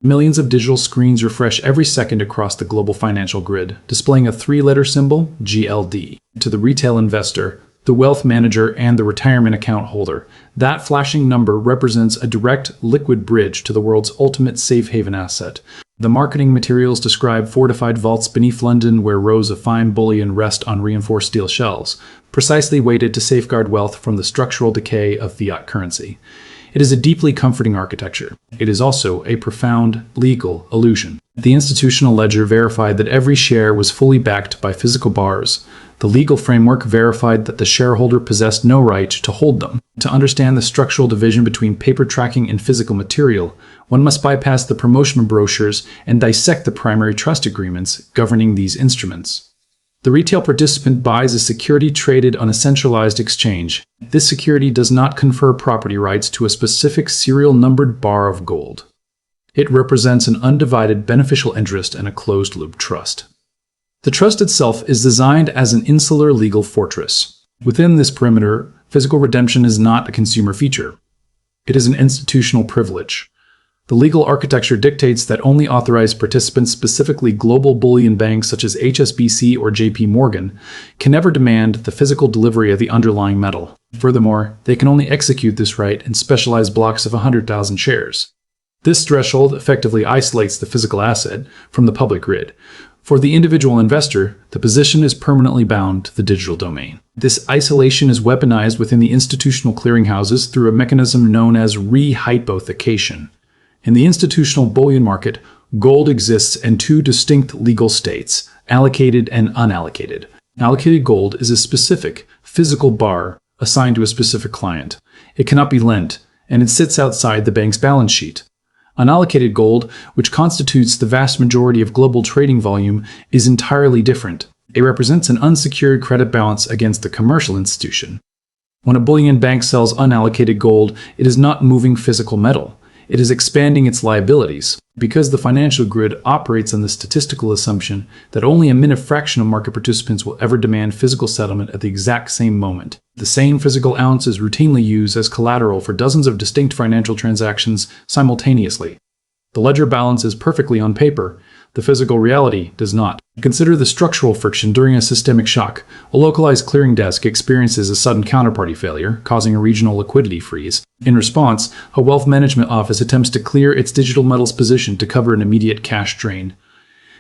Millions of digital screens refresh every second across the global financial grid, displaying a three-letter symbol, GLD. To the retail investor, the wealth manager, and the retirement account holder, that flashing number represents a direct, liquid bridge to the world's ultimate safe haven asset. The marketing materials describe fortified vaults beneath London where rows of fine bullion rest on reinforced steel shelves, precisely weighted to safeguard wealth from the structural decay of fiat currency. It is a deeply comforting architecture. It is also a profound legal illusion. The institutional ledger verified that every share was fully backed by physical bars. The legal framework verified that the shareholder possessed no right to hold them. To understand the structural division between paper tracking and physical material, one must bypass the promotional brochures and dissect the primary trust agreements governing these instruments. The retail participant buys a security traded on a centralized exchange. This security does not confer property rights to a specific serial numbered bar of gold. It represents an undivided beneficial interest and a closed-loop trust. The trust itself is designed as an insular legal fortress. Within this perimeter, physical redemption is not a consumer feature. It is an institutional privilege. The legal architecture dictates that only authorized participants, specifically global bullion banks such as HSBC or JP Morgan, can ever demand the physical delivery of the underlying metal. Furthermore, they can only execute this right in specialized blocks of 100,000 shares. This threshold effectively isolates the physical asset from the public grid. For the individual investor, the position is permanently bound to the digital domain. This isolation is weaponized within the institutional clearinghouses through a mechanism known as rehypothecation. In the institutional bullion market, gold exists in two distinct legal states, allocated and unallocated. Allocated gold is a specific, physical bar assigned to a specific client. It cannot be lent, and it sits outside the bank's balance sheet. Unallocated gold, which constitutes the vast majority of global trading volume, is entirely different. It represents an unsecured credit balance against the commercial institution. When a bullion bank sells unallocated gold, it is not moving physical metal. It is expanding its liabilities, because the financial grid operates on the statistical assumption that only a minute fraction of market participants will ever demand physical settlement at the exact same moment. The same physical ounce is routinely used as collateral for dozens of distinct financial transactions simultaneously. The ledger balance is perfectly on paper. The physical reality does not. Consider the structural friction during a systemic shock. A localized clearing desk experiences a sudden counterparty failure, causing a regional liquidity freeze. In response, a wealth management office attempts to clear its digital metals position to cover an immediate cash drain.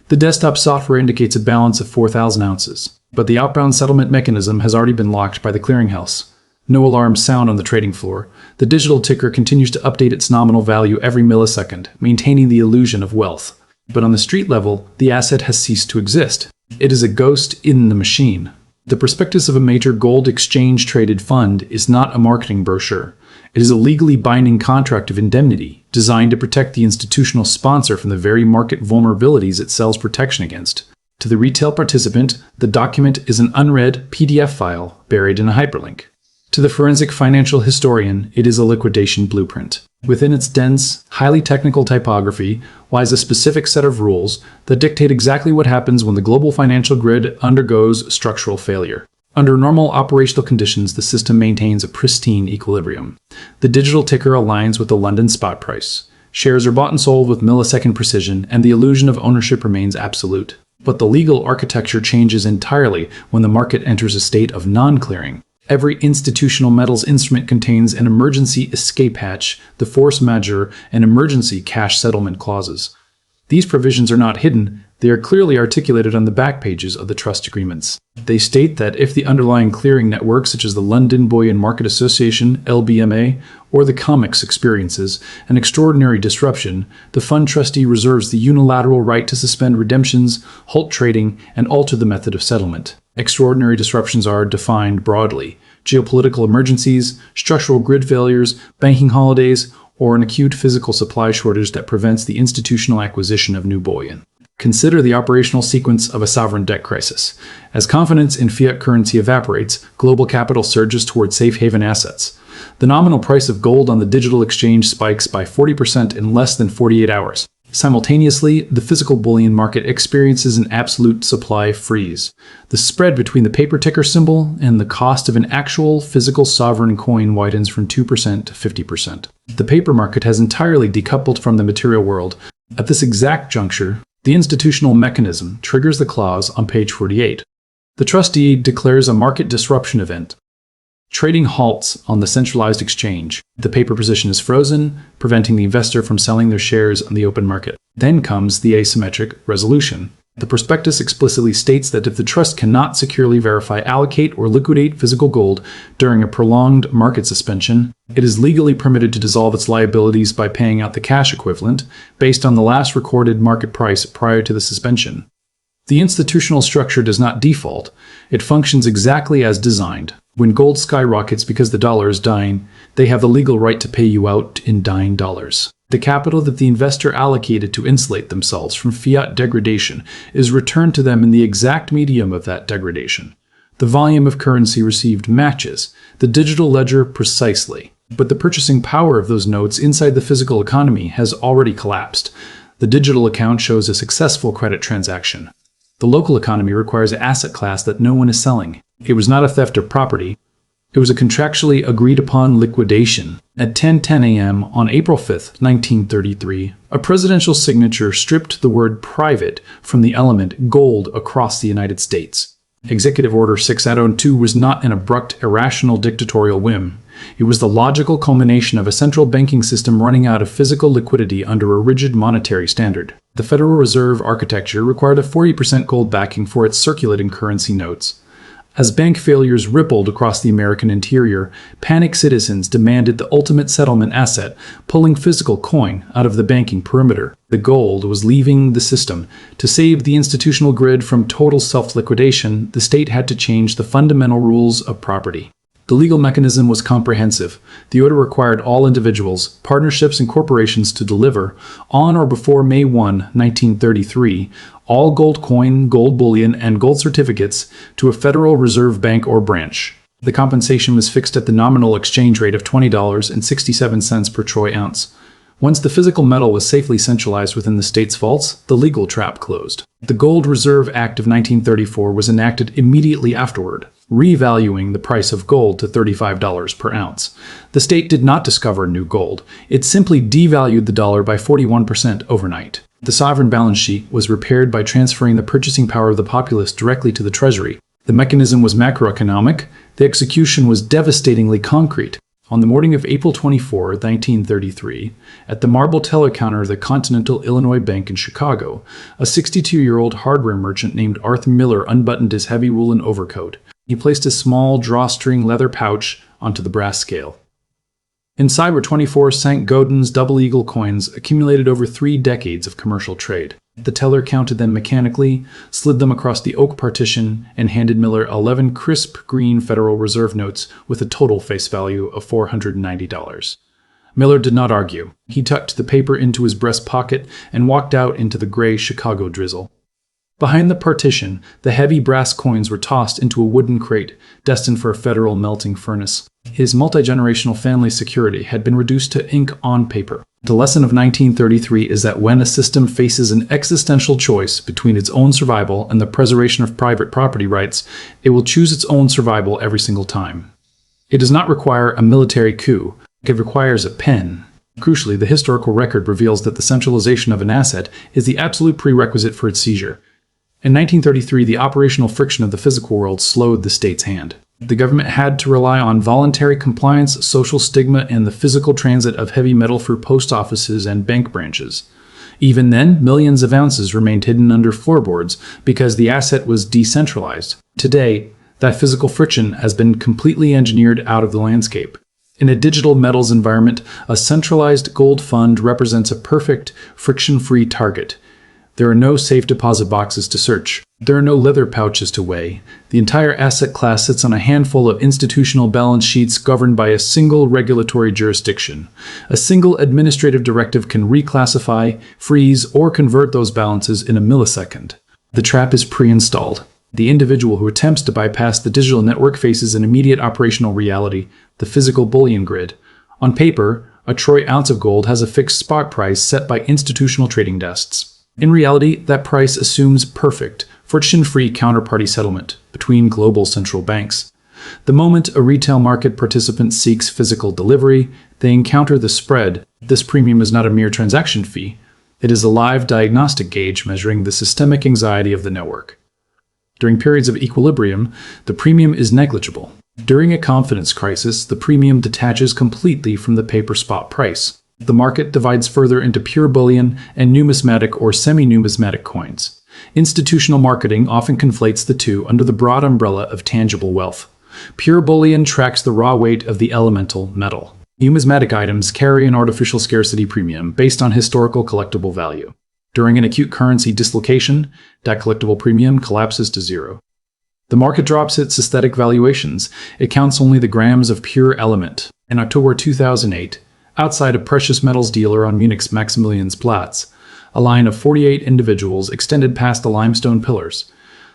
The desktop software indicates a balance of 4,000 ounces, but the outbound settlement mechanism has already been locked by the clearinghouse. No alarms sound on the trading floor. The digital ticker continues to update its nominal value every millisecond, maintaining the illusion of wealth. But on the street level, the asset has ceased to exist. It is a ghost in the machine. The prospectus of a major gold exchange-traded fund is not a marketing brochure. It is a legally binding contract of indemnity, designed to protect the institutional sponsor from the very market vulnerabilities it sells protection against. To the retail participant, the document is an unread PDF file buried in a hyperlink. To the forensic financial historian, it is a liquidation blueprint. Within its dense, highly technical typography lies a specific set of rules that dictate exactly what happens when the global financial grid undergoes structural failure. Under normal operational conditions, the system maintains a pristine equilibrium. The digital ticker aligns with the London spot price. Shares are bought and sold with millisecond precision, and the illusion of ownership remains absolute. But the legal architecture changes entirely when the market enters a state of non-clearing. Every institutional metals instrument contains an emergency escape hatch, the force majeure, and emergency cash settlement clauses. These provisions are not hidden, they are clearly articulated on the back pages of the trust agreements. They state that if the underlying clearing network, such as the London Bullion Market Association, LBMA, or the COMEX experiences an extraordinary disruption, the fund trustee reserves the unilateral right to suspend redemptions, halt trading, and alter the method of settlement. Extraordinary disruptions are defined broadly: geopolitical emergencies, structural grid failures, banking holidays, or an acute physical supply shortage that prevents the institutional acquisition of new bullion. Consider the operational sequence of a sovereign debt crisis. As confidence in fiat currency evaporates, global capital surges toward safe haven assets. The nominal price of gold on the digital exchange spikes by 40% in less than 48 hours. Simultaneously, the physical bullion market experiences an absolute supply freeze. The spread between the paper ticker symbol and the cost of an actual physical sovereign coin widens from 2% to 50%. The paper market has entirely decoupled from the material world. At this exact juncture, the institutional mechanism triggers the clause on page 48. The trustee declares a market disruption event. Trading halts on the centralized exchange. The paper position is frozen, preventing the investor from selling their shares on the open market. Then comes the asymmetric resolution. The prospectus explicitly states that if the trust cannot securely verify, allocate, or liquidate physical gold during a prolonged market suspension, it is legally permitted to dissolve its liabilities by paying out the cash equivalent based on the last recorded market price prior to the suspension. The institutional structure does not default. It functions exactly as designed. When gold skyrockets because the dollar is dying, they have the legal right to pay you out in dying dollars. The capital that the investor allocated to insulate themselves from fiat degradation is returned to them in the exact medium of that degradation. The volume of currency received matches the digital ledger precisely, but the purchasing power of those notes inside the physical economy has already collapsed. The digital account shows a successful credit transaction. The local economy requires an asset class that no one is selling. It was not a theft of property. It was a contractually agreed-upon liquidation. At 10:10 a.m. on April 5, 1933, a presidential signature stripped the word private from the element gold across the United States. Executive Order 6802 was not an abrupt, irrational dictatorial whim. It was the logical culmination of a central banking system running out of physical liquidity under a rigid monetary standard. The Federal Reserve architecture required a 40% gold backing for its circulating currency notes. As bank failures rippled across the American interior, panicked citizens demanded the ultimate settlement asset, pulling physical coin out of the banking perimeter. The gold was leaving the system. To save the institutional grid from total self-liquidation, the state had to change the fundamental rules of property. The legal mechanism was comprehensive. The order required all individuals, partnerships, and corporations to deliver, on or before May 1, 1933, all gold coin, gold bullion, and gold certificates to a Federal Reserve Bank or branch. The compensation was fixed at the nominal exchange rate of $20.67 per troy ounce. Once the physical metal was safely centralized within the state's vaults, the legal trap closed. The Gold Reserve Act of 1934 was enacted immediately afterward, revaluing the price of gold to $35 per ounce. The state did not discover new gold. It simply devalued the dollar by 41% overnight. The sovereign balance sheet was repaired by transferring the purchasing power of the populace directly to the Treasury. The mechanism was macroeconomic. The execution was devastatingly concrete. On the morning of April 24, 1933, at the marble teller counter of the Continental Illinois Bank in Chicago, a 62-year-old hardware merchant named Arthur Miller unbuttoned his heavy woolen overcoat. He placed a small drawstring leather pouch onto the brass scale. Inside were 24 St. Gaudens double eagle coins accumulated over 3 decades of commercial trade. The teller counted them mechanically, slid them across the oak partition, and handed Miller 11 crisp green Federal Reserve notes with a total face value of $490. Miller did not argue. He tucked the paper into his breast pocket and walked out into the gray Chicago drizzle. Behind the partition, the heavy brass coins were tossed into a wooden crate destined for a federal melting furnace. His multi-generational family security had been reduced to ink on paper. The lesson of 1933 is that when a system faces an existential choice between its own survival and the preservation of private property rights, it will choose its own survival every single time. It does not require a military coup. It requires a pen. Crucially, the historical record reveals that the centralization of an asset is the absolute prerequisite for its seizure. In 1933, the operational friction of the physical world slowed the state's hand. The government had to rely on voluntary compliance, social stigma, and the physical transit of heavy metal through post offices and bank branches. Even then, millions of ounces remained hidden under floorboards because the asset was decentralized. Today, that physical friction has been completely engineered out of the landscape. In a digital metals environment, a centralized gold fund represents a perfect, friction-free target. There are no safe deposit boxes to search. There are no leather pouches to weigh. The entire asset class sits on a handful of institutional balance sheets governed by a single regulatory jurisdiction. A single administrative directive can reclassify, freeze, or convert those balances in a millisecond. The trap is pre-installed. The individual who attempts to bypass the digital network faces an immediate operational reality, the physical bullion grid. On paper, a troy ounce of gold has a fixed spot price set by institutional trading desks. In reality, that price assumes perfect, friction-free counterparty settlement between global central banks. The moment a retail market participant seeks physical delivery, they encounter the spread. This premium is not a mere transaction fee. It is a live diagnostic gauge measuring the systemic anxiety of the network. During periods of equilibrium, the premium is negligible. During a confidence crisis, the premium detaches completely from the paper spot price. The market divides further into pure bullion and numismatic or semi-numismatic coins. Institutional marketing often conflates the two under the broad umbrella of tangible wealth. Pure bullion tracks the raw weight of the elemental metal. Numismatic items carry an artificial scarcity premium based on historical collectible value. During an acute currency dislocation, that collectible premium collapses to zero. The market drops its aesthetic valuations. It counts only the grams of pure element. In October 2008, outside a precious metals dealer on Munich's Maximiliansplatz, a line of 48 individuals extended past the limestone pillars.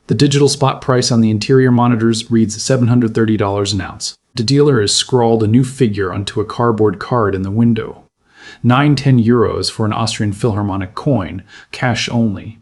The digital spot price on the interior monitors reads $730 an ounce. The dealer has scrawled a new figure onto a cardboard card in the window. 910 euros for an Austrian Philharmonic coin, cash only.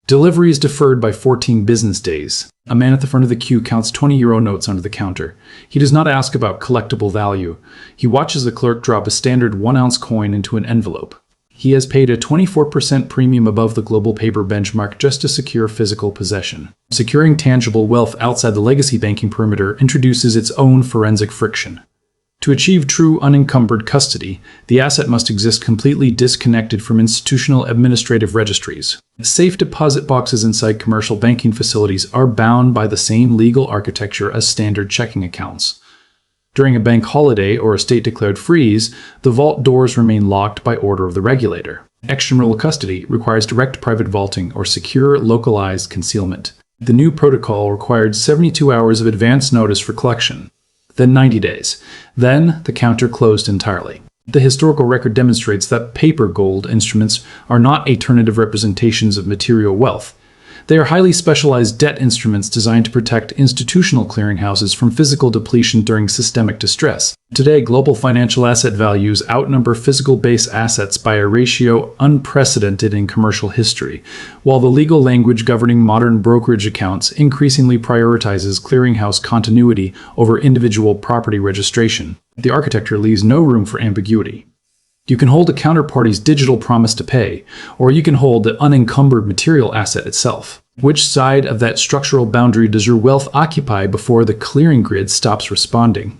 Delivery is deferred by 14 business days. A man at the front of the queue counts 20 euro notes under the counter. He does not ask about collectible value. He watches the clerk drop a standard 1-ounce coin into an envelope. He has paid a 24% premium above the global paper benchmark just to secure physical possession. Securing tangible wealth outside the legacy banking perimeter introduces its own forensic friction. To achieve true unencumbered custody, the asset must exist completely disconnected from institutional administrative registries. Safe deposit boxes inside commercial banking facilities are bound by the same legal architecture as standard checking accounts. During a bank holiday or a state-declared freeze, the vault doors remain locked by order of the regulator. Extramural custody requires direct private vaulting or secure, localized concealment. The new protocol required 72 hours of advance notice for collection, then 90 days. Then the counter closed entirely. The historical record demonstrates that paper gold instruments are not alternative representations of material wealth. They are highly specialized debt instruments designed to protect institutional clearinghouses from physical depletion during systemic distress. Today, global financial asset values outnumber physical base assets by a ratio unprecedented in commercial history, while the legal language governing modern brokerage accounts increasingly prioritizes clearinghouse continuity over individual property registration. The architecture leaves no room for ambiguity. You can hold a counterparty's digital promise to pay, or you can hold the unencumbered material asset itself. Which side of that structural boundary does your wealth occupy before the clearing grid stops responding?